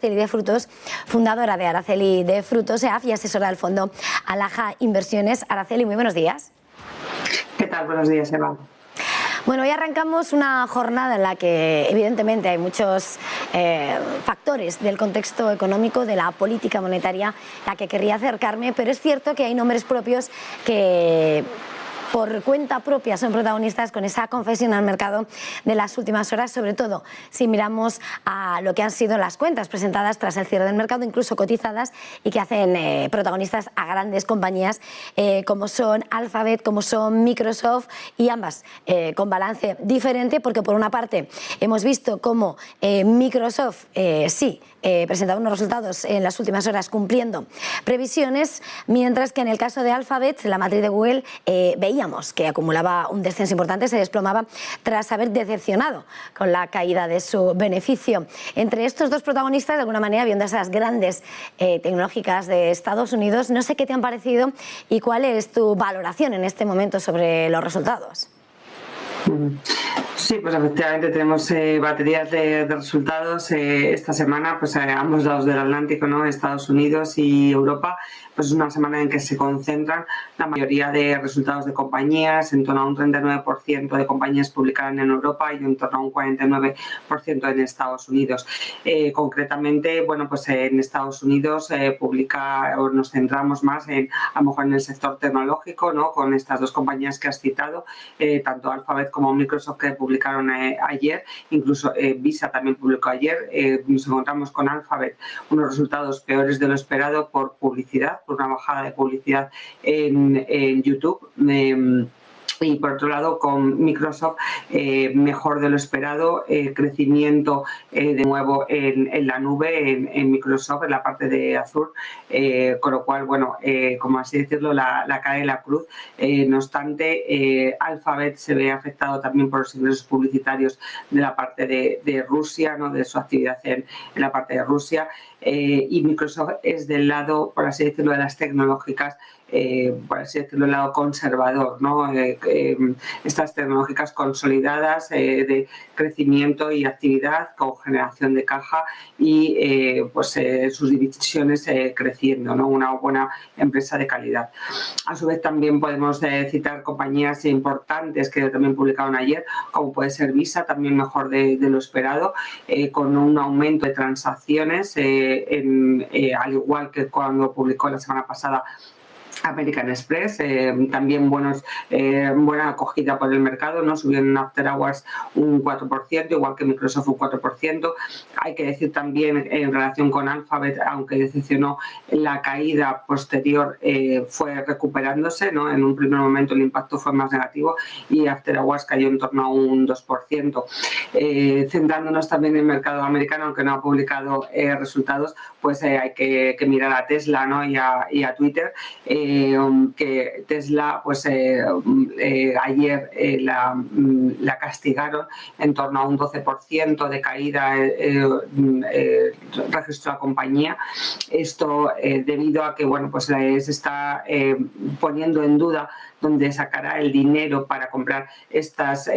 Araceli de Frutos, fundadora de Araceli de Frutos EAF y asesora del fondo Alaja Inversiones. Araceli, muy buenos días. ¿Qué tal? Buenos días, Eva. Bueno, hoy arrancamos una jornada en la que evidentemente hay muchos factores del contexto económico, de la política monetaria, a la que querría acercarme, pero es cierto que hay nombres propios que por cuenta propia son protagonistas con esa confesión al mercado de las últimas horas, sobre todo si miramos a lo que han sido las cuentas presentadas tras el cierre del mercado, incluso cotizadas, y que hacen protagonistas a grandes compañías como son Alphabet, como son Microsoft, y ambas con balance diferente, porque por una parte hemos visto cómo Microsoft presentaba unos resultados en las últimas horas cumpliendo previsiones, mientras que en el caso de Alphabet, la matriz de Google, veíamos que acumulaba un descenso importante, se desplomaba tras haber decepcionado con la caída de su beneficio. Entre estos dos protagonistas, de alguna manera, viendo esas grandes tecnológicas de Estados Unidos, no sé qué te han parecido y cuál es tu valoración en este momento sobre los resultados. Sí, pues efectivamente tenemos baterías de resultados esta semana, pues a ambos lados del Atlántico, ¿no? Estados Unidos y Europa, pues es una semana en que se concentran la mayoría de resultados de compañías. En torno a un 39% de compañías publicarán en Europa y en torno a un 49% en Estados Unidos. Concretamente, bueno, pues en Estados Unidos nos centramos más a lo mejor en el sector tecnológico, ¿no? Con estas dos compañías que has citado, tanto Alphabet como Microsoft, que publicaron ayer, incluso Visa también publicó ayer. Nos encontramos con Alphabet unos resultados peores de lo esperado por publicidad, por una bajada de publicidad en YouTube. Y por otro lado, con Microsoft, mejor de lo esperado, crecimiento de nuevo en la nube, en Microsoft, en la parte de Azure, con lo cual, bueno, como así decirlo, la cae la cruz. No obstante, Alphabet se ve afectado también por los ingresos publicitarios de la parte de Rusia, ¿no? De su actividad en la parte de Rusia, y Microsoft es del lado, por así decirlo, de las tecnológicas, por así decirlo, el lado conservador, ¿no? Estas tecnológicas consolidadas de crecimiento y actividad con generación de caja y sus divisiones creciendo, ¿no? Una buena empresa de calidad. A su vez también podemos citar compañías importantes que también publicaron ayer, como puede ser Visa, también mejor de lo esperado, con un aumento de transacciones, al igual que cuando publicó la semana pasada American Express, también buena acogida por el mercado, ¿no? Subió en After Hours un 4%, igual que Microsoft un 4%. Hay que decir también en relación con Alphabet, aunque decepcionó la caída posterior, fue recuperándose, ¿no? En un primer momento el impacto fue más negativo y After Hours cayó en torno a un 2%. Centrándonos también en el mercado americano, aunque no ha publicado resultados, pues hay que mirar a Tesla, ¿no? y a Twitter, que Tesla, pues ayer la castigaron en torno a un 12% de caída, registró la compañía. Esto debido a que, bueno, pues se está poniendo en duda dónde sacará el dinero para comprar estas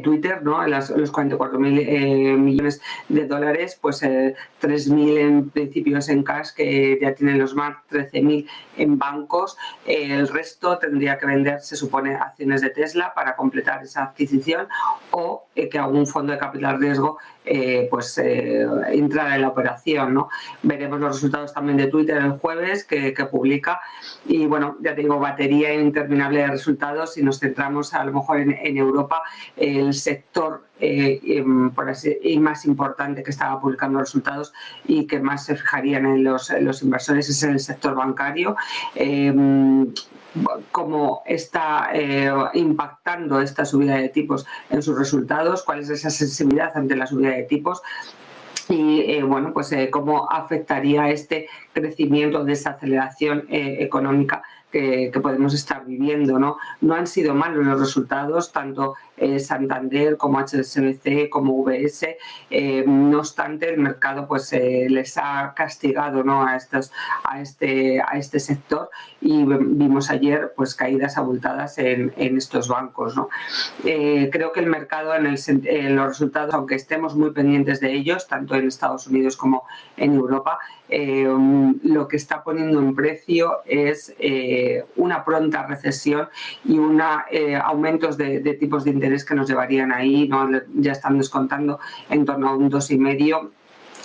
Twitter, ¿no? Los 44.000 millones de dólares, pues 3.000 en principios en cash, que ya tienen los más 13.000 en bancos. El resto tendría que vender, se supone, acciones de Tesla para completar esa adquisición, o que algún fondo de capital riesgo entrara en la operación, ¿no? Veremos los resultados también de Twitter el jueves, que publica, y bueno, ya te digo, batería interminable de resultados. Si nos centramos a lo mejor en Europa, el sector más importante que estaba publicando resultados y que más se fijarían en los inversores es el sector bancario. Cómo está impactando esta subida de tipos en sus resultados, cuál es esa sensibilidad ante la subida de tipos, y cómo afectaría este crecimiento, desaceleración económica que podemos estar viviendo, ¿no? No han sido malos los resultados, tanto Santander, como HSBC, como UBS. No obstante, el mercado pues les ha castigado, ¿no?, a este sector, y vimos ayer pues caídas abultadas en estos bancos, ¿no? Creo que el mercado en los resultados, aunque estemos muy pendientes de ellos, tanto en Estados Unidos como en Europa, lo que está poniendo en precio es una pronta recesión y aumentos de tipos de interés que nos llevarían ahí, ¿no? Ya están descontando en torno a un 2,5,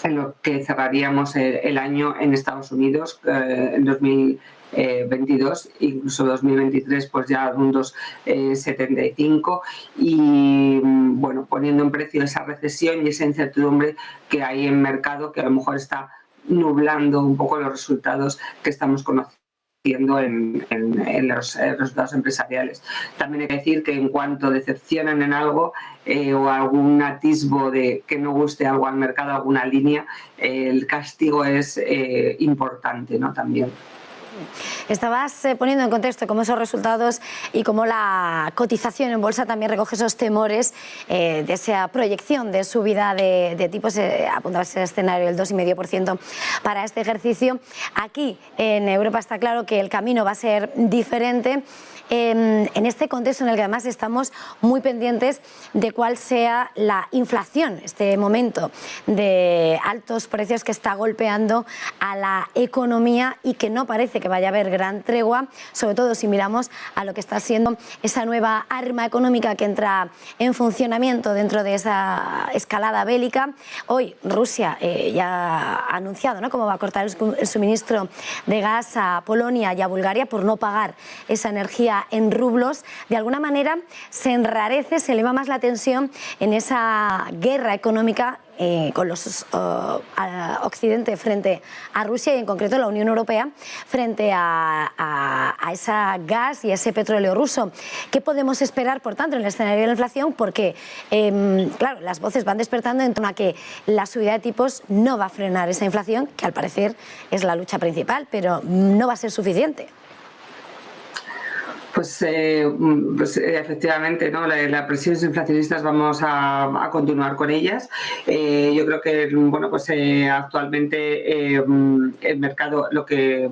en lo que cerraríamos el año en Estados Unidos en 2022, incluso 2023 pues ya un 2,75, y bueno, poniendo en precio esa recesión y esa incertidumbre que hay en mercado, que a lo mejor está nublando un poco los resultados que estamos conociendo en los resultados empresariales. También hay que decir que en cuanto decepcionan en algo o algún atisbo de que no guste algo al mercado, alguna línea, el castigo es importante, ¿no?, también. Estabas poniendo en contexto cómo esos resultados y cómo la cotización en bolsa también recoge esos temores de esa proyección de subida de tipos, apuntabas ese escenario del 2,5% para este ejercicio. Aquí en Europa está claro que el camino va a ser diferente. En este contexto en el que además estamos muy pendientes de cuál sea la inflación, este momento de altos precios que está golpeando a la economía y que no parece que vaya a haber gran tregua, sobre todo si miramos a lo que está siendo esa nueva arma económica que entra en funcionamiento dentro de esa escalada bélica. Hoy Rusia ya ha anunciado, ¿no?, cómo va a cortar el suministro de gas a Polonia y a Bulgaria por no pagar esa energía en rublos. De alguna manera se enrarece, se eleva más la tensión en esa guerra económica con los Occidente frente a Rusia y en concreto la Unión Europea frente a esa gas y a ese petróleo ruso. ¿Qué podemos esperar, por tanto, en el escenario de la inflación? Porque, claro, las voces van despertando en torno a que la subida de tipos no va a frenar esa inflación, que al parecer es la lucha principal, pero no va a ser suficiente. Pues efectivamente, ¿no?, las presiones inflacionistas vamos a continuar con ellas. Yo creo que bueno, pues actualmente el mercado lo que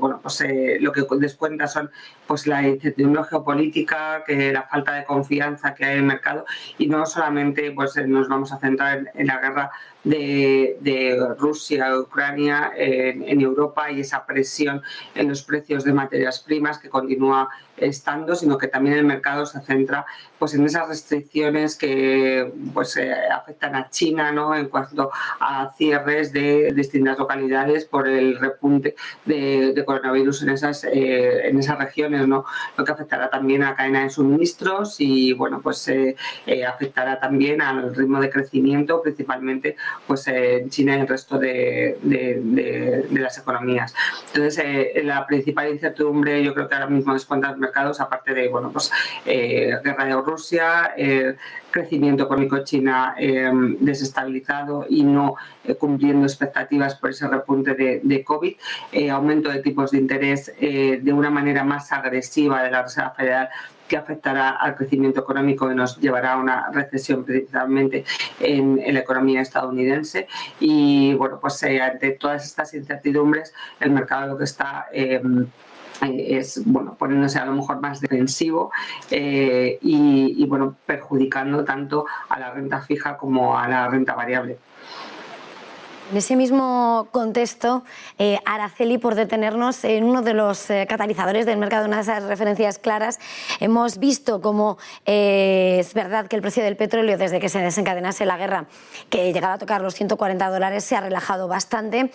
descuenta son pues la incertidumbre geopolítica, que la falta de confianza que hay en el mercado, y no solamente pues nos vamos a centrar en la guerra de Rusia, Ucrania en Europa y esa presión en los precios de materias primas que continúa estando, sino que también el mercado se centra pues en esas restricciones que pues afectan a China, ¿no?, en cuanto a cierres de distintas localidades por el repunte de coronavirus en esas regiones, ¿no?, lo que afectará también a la cadena de suministros y bueno, pues afectará también al ritmo de crecimiento, principalmente pues en China y el resto de las economías. Entonces la principal incertidumbre, yo creo que ahora mismo descuenta los mercados, aparte de bueno, pues guerra de Rusia, crecimiento económico de China desestabilizado y no cumpliendo expectativas por ese repunte de COVID, aumento de tipos de interés de una manera más agresiva de la Reserva Federal, que afectará al crecimiento económico y nos llevará a una recesión principalmente en la economía estadounidense. Y bueno, pues ante todas estas incertidumbres, el mercado lo que está es bueno, poniéndose a lo mejor más defensivo y bueno, perjudicando tanto a la renta fija como a la renta variable. En ese mismo contexto, Araceli, por detenernos en uno de los catalizadores del mercado, una de esas referencias claras, hemos visto cómo es verdad que el precio del petróleo, desde que se desencadenase la guerra, que llegaba a tocar los $140, se ha relajado bastante.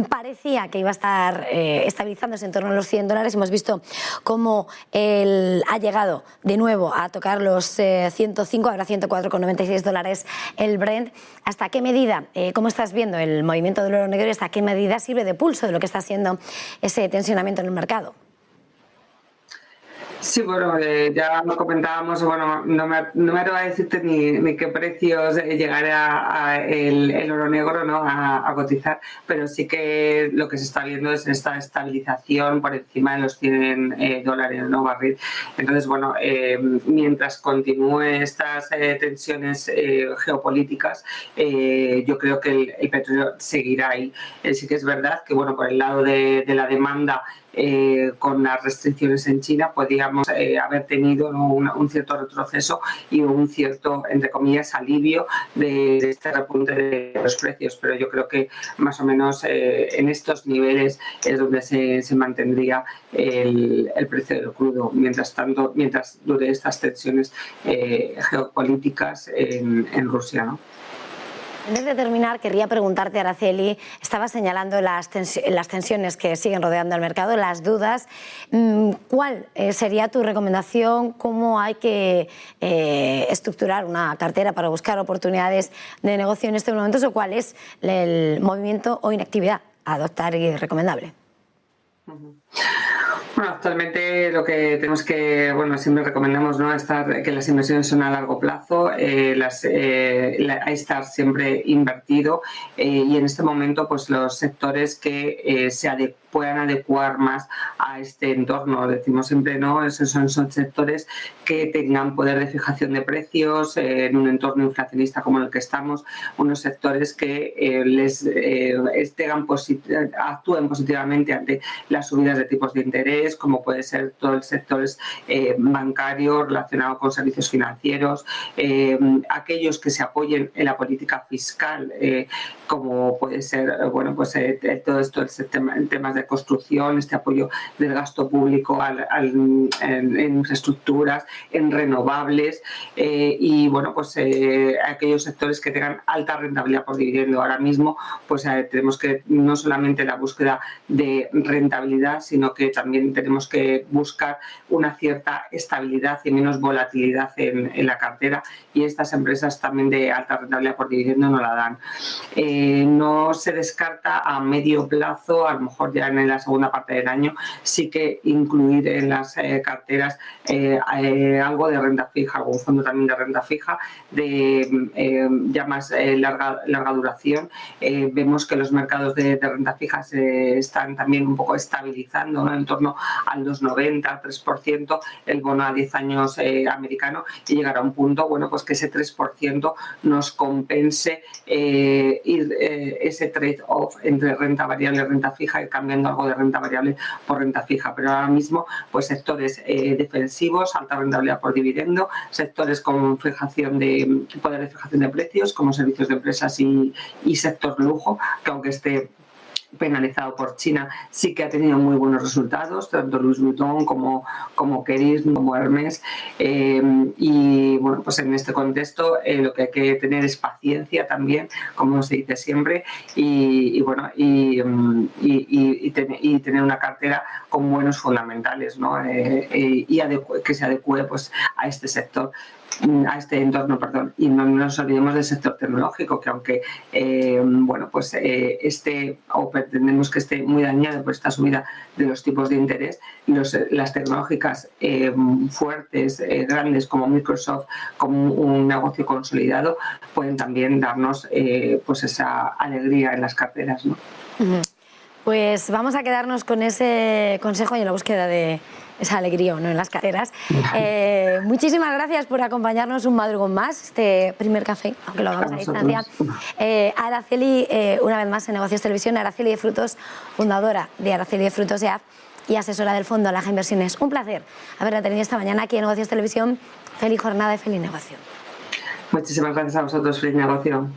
Parecía que iba a estar estabilizándose en torno a los $100. Hemos visto cómo ha llegado de nuevo a tocar los 105, ahora $104,96 el Brent. ¿Hasta qué medida, cómo estás viendo el movimiento del oro negro y hasta qué medida sirve de pulso de lo que está siendo ese tensionamiento en el mercado? Sí, bueno, ya lo comentábamos, bueno, no me atrevo a decirte ni qué precios llegará a el oro negro, ¿no? a cotizar, pero sí que lo que se está viendo es esta estabilización por encima de los $100, ¿no? Barril. Entonces, bueno, mientras continúen estas tensiones geopolíticas, yo creo que el petróleo seguirá ahí. Sí que es verdad que, bueno, por el lado de la demanda, con las restricciones en China, podríamos haber tenido, ¿no? un cierto retroceso y un cierto, entre comillas, alivio de este repunte de los precios, pero yo creo que más o menos en estos niveles es donde se mantendría el precio del crudo, mientras dure estas tensiones geopolíticas en Rusia, ¿no? Antes de terminar, querría preguntarte, Araceli, estaba señalando las tensiones que siguen rodeando el mercado, las dudas. ¿Cuál sería tu recomendación? ¿Cómo hay que estructurar una cartera para buscar oportunidades de negocio en estos momentos? ¿O cuál es el movimiento o inactividad a adoptar y recomendable? Bueno, actualmente lo que tenemos que, bueno, siempre recomendamos, ¿no? Que las inversiones son a largo plazo, estar siempre invertido y en este momento pues los sectores que puedan adecuar más a este entorno, decimos siempre, ¿no? Esos son sectores que tengan poder de fijación de precios en un entorno inflacionista como el que estamos, unos sectores que actúen positivamente ante las subidas de tipos de interés, como puede ser todo el sector bancario relacionado con servicios financieros, aquellos que se apoyen en la política fiscal, como puede ser, bueno, pues todo esto, en temas de construcción, este apoyo del gasto público en infraestructuras, en renovables y, bueno, pues aquellos sectores que tengan alta rentabilidad por dividendo. Ahora mismo, pues tenemos que no solamente la búsqueda de rentabilidad, sino que también tenemos que buscar una cierta estabilidad y menos volatilidad en la cartera, y estas empresas también de alta rentabilidad por dividendo no la dan. No se descarta a medio plazo, a lo mejor ya en la segunda parte del año, sí que incluir en las carteras algo de renta fija, algún fondo también de renta fija ya más larga duración. Vemos que los mercados de renta fija se están también un poco estabilizando, ¿no? En torno al 2,90, 3%, el bono a 10 años americano, y llegar a un punto, bueno, pues que ese 3% nos compense ese trade-off entre renta variable y renta fija, y cambiando algo de renta variable por renta fija. Pero ahora mismo, pues sectores defensivos, alta rentabilidad por dividendo, sectores con poder de fijación de precios, como servicios de empresas y sector lujo, que aunque esté penalizado por China, sí que ha tenido muy buenos resultados, tanto Louis Vuitton como Kering, como Hermès, y bueno, pues en este contexto lo que hay que tener es paciencia también, como se dice siempre, y bueno, y tener una cartera con buenos fundamentales, ¿no? Y que se adecue pues a este sector, a este entorno, perdón, y no nos olvidemos del sector tecnológico, que aunque bueno, pues o pretendemos que esté muy dañado por esta subida de los tipos de interés, las tecnológicas fuertes, grandes como Microsoft, como un negocio consolidado, pueden también darnos pues esa alegría en las carteras, ¿no? Pues vamos a quedarnos con ese consejo y en la búsqueda de esa alegría, ¿no?, en las carreras. Muchísimas gracias por acompañarnos un madrugón más, este primer café, aunque lo hagamos a distancia. Araceli, una vez más en Negocios Televisión, Araceli de Frutos, fundadora de Araceli de Frutos EAF y asesora del fondo Laja Inversiones. Un placer haberla tenido esta mañana aquí en Negocios Televisión. Feliz jornada y feliz negocio. Muchísimas gracias a vosotros, feliz negocio.